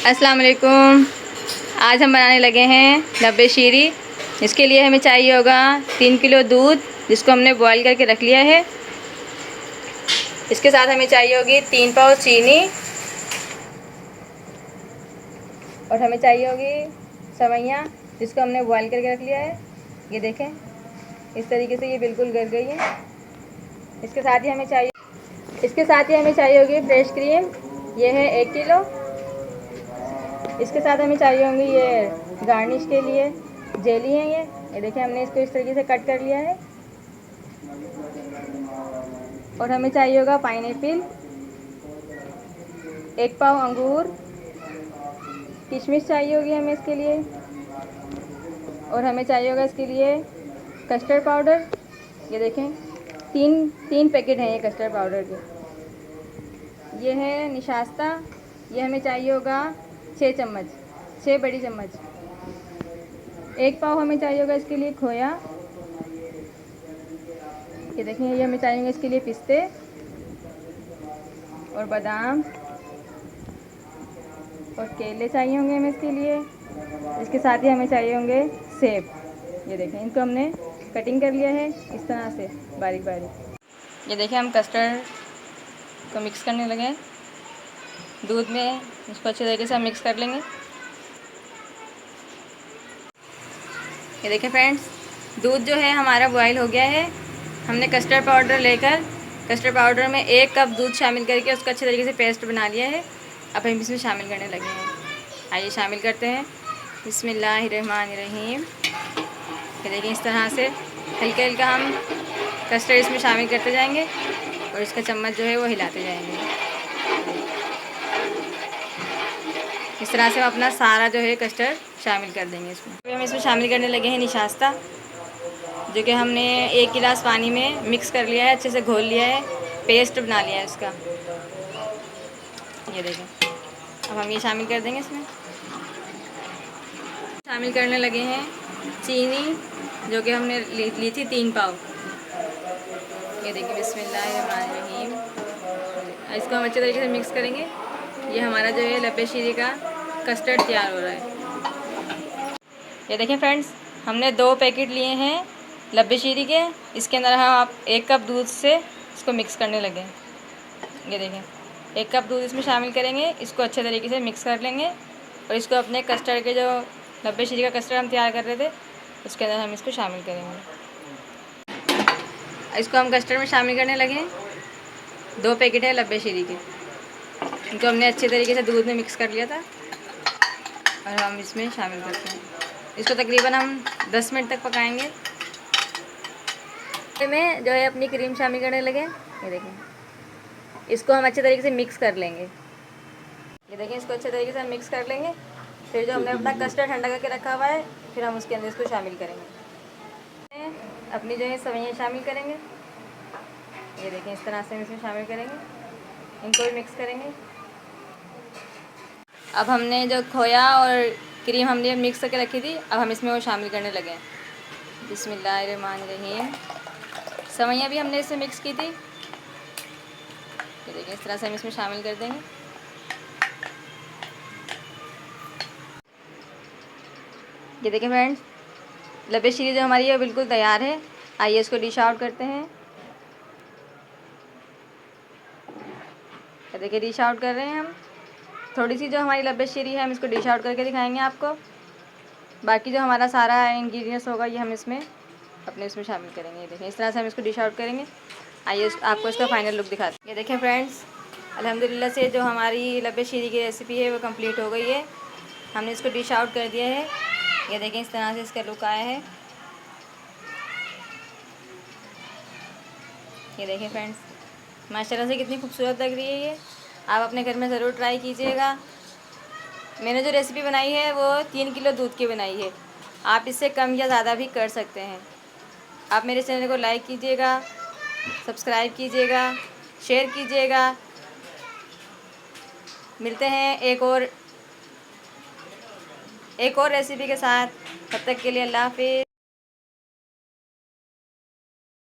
अस्सलाम वालेकुम। आज हम बनाने लगे हैं लब्बे शीरी। इसके लिए हमें चाहिए होगा 3 किलो दूध, जिसको हमने बॉईल करके रख लिया है। इसके साथ हमें चाहिए होगी 3 पाव चीनी, और हमें चाहिए होगी सेवइयाँ, जिसको हमने बॉईल करके रख लिया है। ये देखें, इस तरीके से ये बिल्कुल गल गई है। इसके साथ ही हमें चाहिए होगी फ्रेश क्रीम। ये है 1 किलो। इसके साथ हमें चाहिए होंगी ये गार्निश के लिए जेली है। ये देखिए, हमने इसको इस तरीके से कट कर लिया है। और हमें चाहिए होगा पाइनएप्पल, 1 पाव अंगूर, किशमिश चाहिए होगी हमें इसके लिए। और हमें चाहिए होगा इसके लिए कस्टर्ड पाउडर। ये देखें, तीन पैकेट हैं ये कस्टर्ड पाउडर के। ये है निशास्ता। ये हमें चाहिए होगा 6 चम्मच, 6 बड़ी चम्मच। 1 पाव हमें चाहिए होगा इसके लिए खोया। ये देखें, ये हमें चाहिए इसके लिए पिस्ते और बादाम और केले चाहिए होंगे हमें इसके लिए। इसके साथ ही हमें चाहिए होंगे सेब। ये देखें, इनको हमने कटिंग कर लिया है इस तरह से बारीक बारीक। ये देखें, हम कस्टर्ड को मिक्स करने लगे हैं दूध में। इसको अच्छे तरीके से हम मिक्स कर लेंगे। ये देखें फ्रेंड्स, दूध जो है हमारा बॉयल हो गया है। हमने कस्टर्ड पाउडर लेकर कस्टर्ड पाउडर में 1 कप दूध शामिल करके उसका अच्छे तरीके से पेस्ट बना लिया है। अब हम इसमें शामिल करने लगे हैं। आइए शामिल करते हैं। बिस्मिल्लाहिर्रहमानिर्रहीम। ये देखिए, इस तरह से हल्का हल्का हम कस्टर्ड इसमें शामिल करते जाएंगे और इसका चम्मच जो है वो हिलाते जाएंगे। इस तरह से हम अपना सारा जो है कस्टर्ड शामिल कर देंगे इसमें। अभी हम इसमें शामिल करने लगे हैं निशास्ता, जो कि हमने 1 गिलास पानी में मिक्स कर लिया है, अच्छे से घोल लिया है, पेस्ट बना लिया है इसका। ये देखें, अब हम ये शामिल कर देंगे इसमें। शामिल करने लगे हैं चीनी, जो कि हमने ली थी 3 पाव। ये देखिए, बिस्मिल्लाहिर्रहमानिर्रहीम। इसको हम अच्छे तरीके से मिक्स करेंगे। ये हमारा जो है लब्बे शीरी का कस्टर्ड तैयार हो रहा है। ये देखें फ्रेंड्स, हमने 2 पैकेट लिए हैं लब्बे शीरी के। इसके अंदर हम आप 1 कप दूध से इसको मिक्स करने लगे। ये देखें, 1 कप दूध इसमें शामिल करेंगे। इसको अच्छे तरीके से मिक्स कर लेंगे और इसको अपने कस्टर्ड के जो लब्बे शीरी का कस्टर्ड हम तैयार कर रहे थे उसके अंदर हम इसको शामिल करेंगे। इसको हम कस्टर्ड में शामिल करने लगे। 2 पैकेट है लब्बे शीरी के, इनको हमने अच्छे तरीके से दूध में मिक्स कर लिया था और हम इसमें शामिल करते हैं। इसको तकरीबन हम 10 मिनट तक पकाएंगे। में जो है अपनी क्रीम शामिल करने लगे। ये देखें, इसको हम अच्छे तरीके से मिक्स कर लेंगे। ये देखें, इसको अच्छे तरीके से हम मिक्स कर लेंगे। फिर जो हमने अपना कस्टर्ड ठंडा करके रखा हुआ है, फिर हम उसके अंदर इसको शामिल करेंगे। अपनी जो है सेवइयाँ शामिल करेंगे। ये देखें, इस तरह से हम इसमें शामिल करेंगे, इनको भी मिक्स करेंगे। अब हमने जो खोया और क्रीम हमने मिक्स करके रखी थी, अब हम इसमें वो शामिल करने लगे। बिस्मिल्लाहिर्रहमानिर्रहीम। सेवइयाँ भी हमने इसमें मिक्स की थी। ये देखिए, इस तरह से हम इसमें शामिल कर देंगे। ये देखें फ्रेंड्स, लब्बे शीरी जो हमारी है बिल्कुल तैयार है। आइए इसको डिश आउट करते हैं। ये देखिए, डिश आउट कर रहे हैं हम। थोड़ी सी जो हमारी लब्बे शीरी है हम इसको डिश आउट करके दिखाएंगे आपको। बाकी जो हमारा सारा इंग्रेडिएंट्स होगा ये हम इसमें अपने इसमें शामिल करेंगे। ये देखें, इस तरह से हम इसको डिश आउट करेंगे। आइए आपको इसका फाइनल लुक दिखाते हैं। ये देखें फ्रेंड्स, अल्हम्दुलिल्लाह से जो हमारी लब्बे शीरी की रेसिपी है वो कंप्लीट हो गई है। हमने इसको डिश आउट कर दिया है। ये देखें, इस तरह से इसका लुक आया है। ये देखें फ्रेंड्स, माशाल्लाह से कितनी खूबसूरत लग रही है ये। आप अपने घर में ज़रूर ट्राई कीजिएगा। मैंने जो रेसिपी बनाई है वो 3 किलो दूध की बनाई है। आप इससे कम या ज़्यादा भी कर सकते हैं। आप मेरे चैनल को लाइक कीजिएगा, सब्सक्राइब कीजिएगा, शेयर कीजिएगा। मिलते हैं एक और रेसिपी के साथ। तब तक के लिए अल्लाह हाफ़िज़।